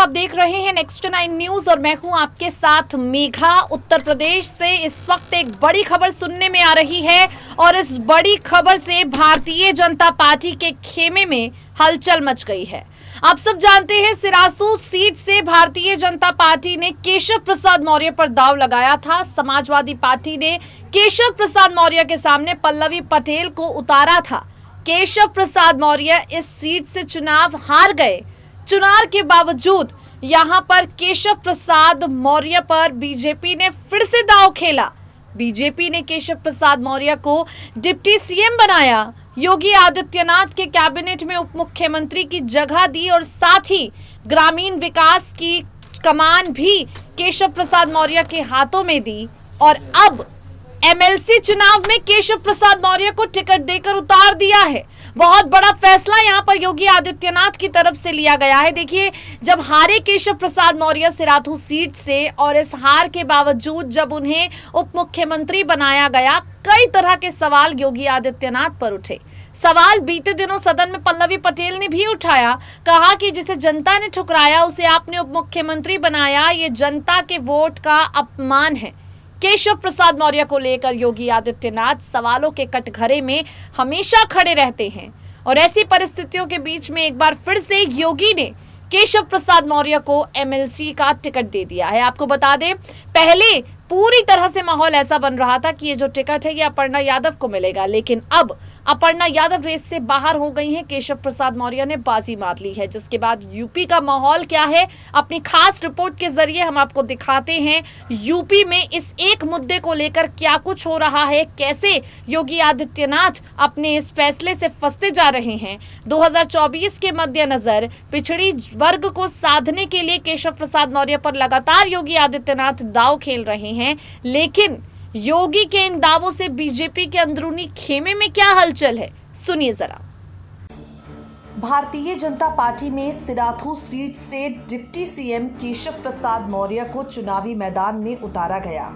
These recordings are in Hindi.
आप देख रहे हैं नेक्स्ट 9 न्यूज और मैं हूं आपके साथ मेघा। उत्तर प्रदेश से इस वक्त एक बड़ी खबर सुनने में आ रही है और इस बड़ी खबर से भारतीय जनता पार्टी के खेमे में हलचल मच गई है। आप सब जानते हैं सिरासू सीट से भारतीय जनता पार्टी ने केशव प्रसाद मौर्य पर दांव लगाया था। समाजवादी पार्टी ने केशव प्रसाद मौर्य के सामने पल्लवी पटेल को उतारा था। केशव प्रसाद मौर्य इस सीट से चुनाव हार गए। चुनाव के बावजूद यहां पर केशव प्रसाद मौर्य पर बीजेपी ने फिर से दांव खेला। बीजेपी ने केशव प्रसाद मौर्य को डिप्टी सीएम बनाया, योगी आदित्यनाथ के कैबिनेट में उप मुख्यमंत्री की जगह दी और साथ ही ग्रामीण विकास की कमान भी केशव प्रसाद मौर्य के हाथों में दी और अब एमएलसी चुनाव में केशव प्रसाद मौर्य को टिकट देकर उतार दिया है। बहुत बड़ा फैसला यहां पर योगी आदित्यनाथ की तरफ से लिया गया है। देखिए, जब हारे केशव प्रसाद मौर्य सिराथू सीट से और इस हार के बावजूद जब उन्हें उप मुख्यमंत्री बनाया गया, कई तरह के सवाल योगी आदित्यनाथ पर उठे। सवाल बीते दिनों सदन में पल्लवी पटेल ने भी उठाया, कहा कि जिसे जनता ने ठुकराया उसे आपने उप मुख्यमंत्री बनाया, ये जनता के वोट का अपमान है। केशव प्रसाद मौर्य को लेकर योगी आदित्यनाथ सवालों के कटघरे में हमेशा खड़े रहते हैं और ऐसी परिस्थितियों के बीच में एक बार फिर से योगी ने केशव प्रसाद मौर्य को एमएलसी का टिकट दे दिया है। आपको बता दें, पहले पूरी तरह से माहौल ऐसा बन रहा था कि ये जो टिकट है ये अपर्णा यादव को मिलेगा, लेकिन अब अपर्णा यादव रेस से बाहर हो गई हैं। केशव प्रसाद मौर्य ने बाजी मार ली है, जिसके बाद यूपी का माहौल क्या है, अपनी खास रिपोर्ट के जरिए हम आपको दिखाते हैं। यूपी में इस एक मुद्दे को लेकर क्या कुछ हो रहा है, कैसे योगी आदित्यनाथ अपने इस फैसले से फंसते जा रहे हैं। 2024 के मद्देनजर पिछड़ी वर्ग को साधने के लिए केशव प्रसाद मौर्य पर लगातार योगी आदित्यनाथ दांव खेल रहे हैं, लेकिन योगी के इन दावों से बीजेपी के अंदरूनी खेमे में क्या हलचल है, सुनिए जरा। भारतीय जनता पार्टी में सिराथू सीट से डिप्टी सीएम केशव प्रसाद मौर्य को चुनावी मैदान में उतारा गया।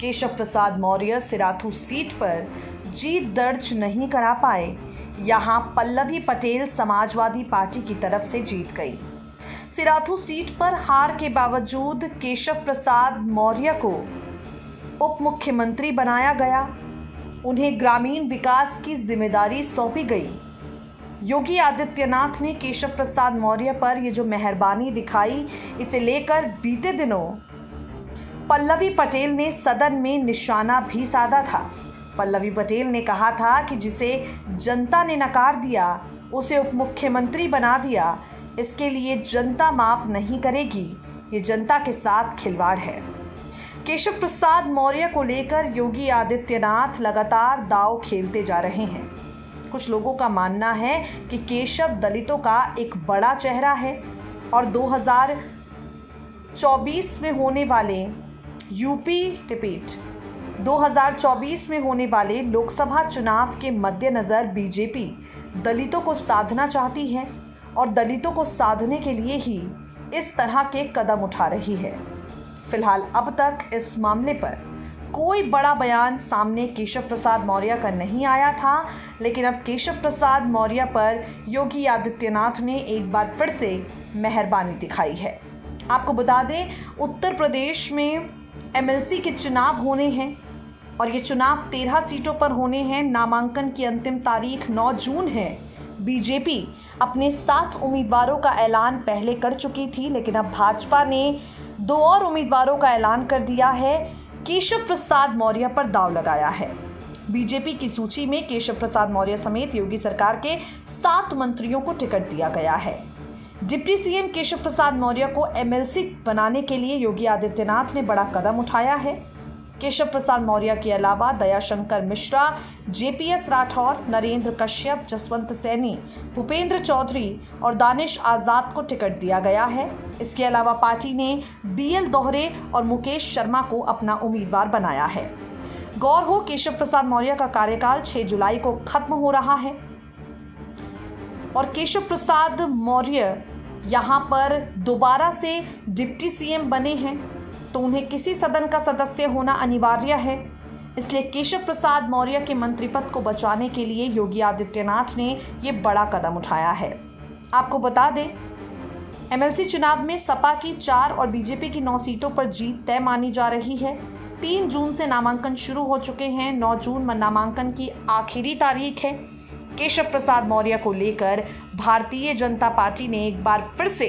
केशव प्रसाद मौर्य सिराथू सीट पर जीत दर्ज नहीं करा पाए। यहां पल्लवी पटेल समाजवादी पार्टी की तरफ से जीत गई। सिराथू सीट पर हार के बावजूद केशव प्रसाद मौर्य को उप मुख्यमंत्री बनाया गया। उन्हें ग्रामीण विकास की जिम्मेदारी सौंपी गई। योगी आदित्यनाथ ने केशव प्रसाद मौर्य पर ये जो मेहरबानी दिखाई, इसे लेकर बीते दिनों पल्लवी पटेल ने सदन में निशाना भी साधा था। पल्लवी पटेल ने कहा था कि जिसे जनता ने नकार दिया उसे उप मुख्यमंत्री बना दिया, इसके लिए जनता माफ नहीं करेगी, ये जनता के साथ खिलवाड़ है। केशव प्रसाद मौर्य को लेकर योगी आदित्यनाथ लगातार दांव खेलते जा रहे हैं। कुछ लोगों का मानना है कि केशव दलितों का एक बड़ा चेहरा है और 2024 में होने वाले 2024 में होने वाले लोकसभा चुनाव के मद्देनज़र बीजेपी दलितों को साधना चाहती है और दलितों को साधने के लिए ही इस तरह के कदम उठा रही है। फिलहाल अब तक इस मामले पर कोई बड़ा बयान सामने केशव प्रसाद मौर्य का नहीं आया था, लेकिन अब केशव प्रसाद मौर्य पर योगी आदित्यनाथ ने एक बार फिर से मेहरबानी दिखाई है। आपको बता दें, उत्तर प्रदेश में एमएलसी के चुनाव होने हैं और ये चुनाव 13 सीटों पर होने हैं। नामांकन की अंतिम तारीख 9 जून है। बीजेपी अपने 7 उम्मीदवारों का ऐलान पहले कर चुकी थी, लेकिन अब भाजपा ने 2 और उम्मीदवारों का ऐलान कर दिया है। केशव प्रसाद मौर्य पर दांव लगाया है। बीजेपी की सूची में केशव प्रसाद मौर्य समेत योगी सरकार के 7 मंत्रियों को टिकट दिया गया है। डिप्टी सीएम केशव प्रसाद मौर्य को एमएलसी बनाने के लिए योगी आदित्यनाथ ने बड़ा कदम उठाया है। केशव प्रसाद मौर्य के अलावा दयाशंकर मिश्रा, जेपीएस राठौर, नरेंद्र कश्यप, जसवंत सैनी, भूपेंद्र चौधरी और दानिश आजाद को टिकट दिया गया है। इसके अलावा पार्टी ने बीएल दोहरे और मुकेश शर्मा को अपना उम्मीदवार बनाया है। गौर हो, केशव प्रसाद मौर्य का कार्यकाल 6 जुलाई को खत्म हो रहा है और केशव प्रसाद मौर्य यहाँ पर दोबारा से डिप्टी सीएम बने हैं, तो उन्हें किसी सदन का सदस्य होना अनिवार्य है। इसलिए केशव प्रसाद मौर्य के मंत्री पद को बचाने के लिए योगी आदित्यनाथ ने ये बड़ा कदम उठाया है। आपको बता दें, एमएलसी चुनाव में सपा की 4 और बीजेपी की 9 सीटों पर जीत तय मानी जा रही है। 3 जून से नामांकन शुरू हो चुके हैं। 9 जून नामांकन की आखिरी तारीख है। केशव प्रसाद मौर्य को लेकर भारतीय जनता पार्टी ने एक बार फिर से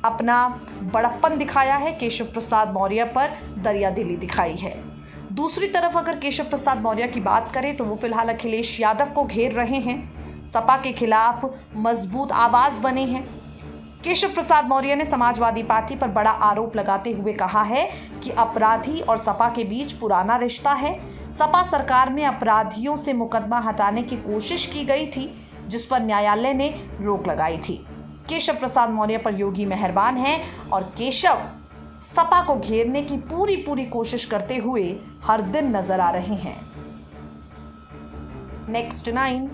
अपना बड़प्पन दिखाया है। केशव प्रसाद मौर्य पर दरियादिली दिखाई है। दूसरी तरफ अगर केशव प्रसाद मौर्य की बात करें तो वो फिलहाल अखिलेश यादव को घेर रहे हैं। सपा के खिलाफ मजबूत आवाज बने हैं। केशव प्रसाद मौर्य ने समाजवादी पार्टी पर बड़ा आरोप लगाते हुए कहा है कि अपराधी और सपा के बीच पुराना रिश्ता है। सपा सरकार में अपराधियों से मुकदमा हटाने की कोशिश की गई थी, जिस पर न्यायालय ने रोक लगाई थी। केशव प्रसाद मौर्य पर योगी मेहरबान हैं और केशव सपा को घेरने की पूरी कोशिश करते हुए हर दिन नजर आ रहे हैं। नेक्स्ट 9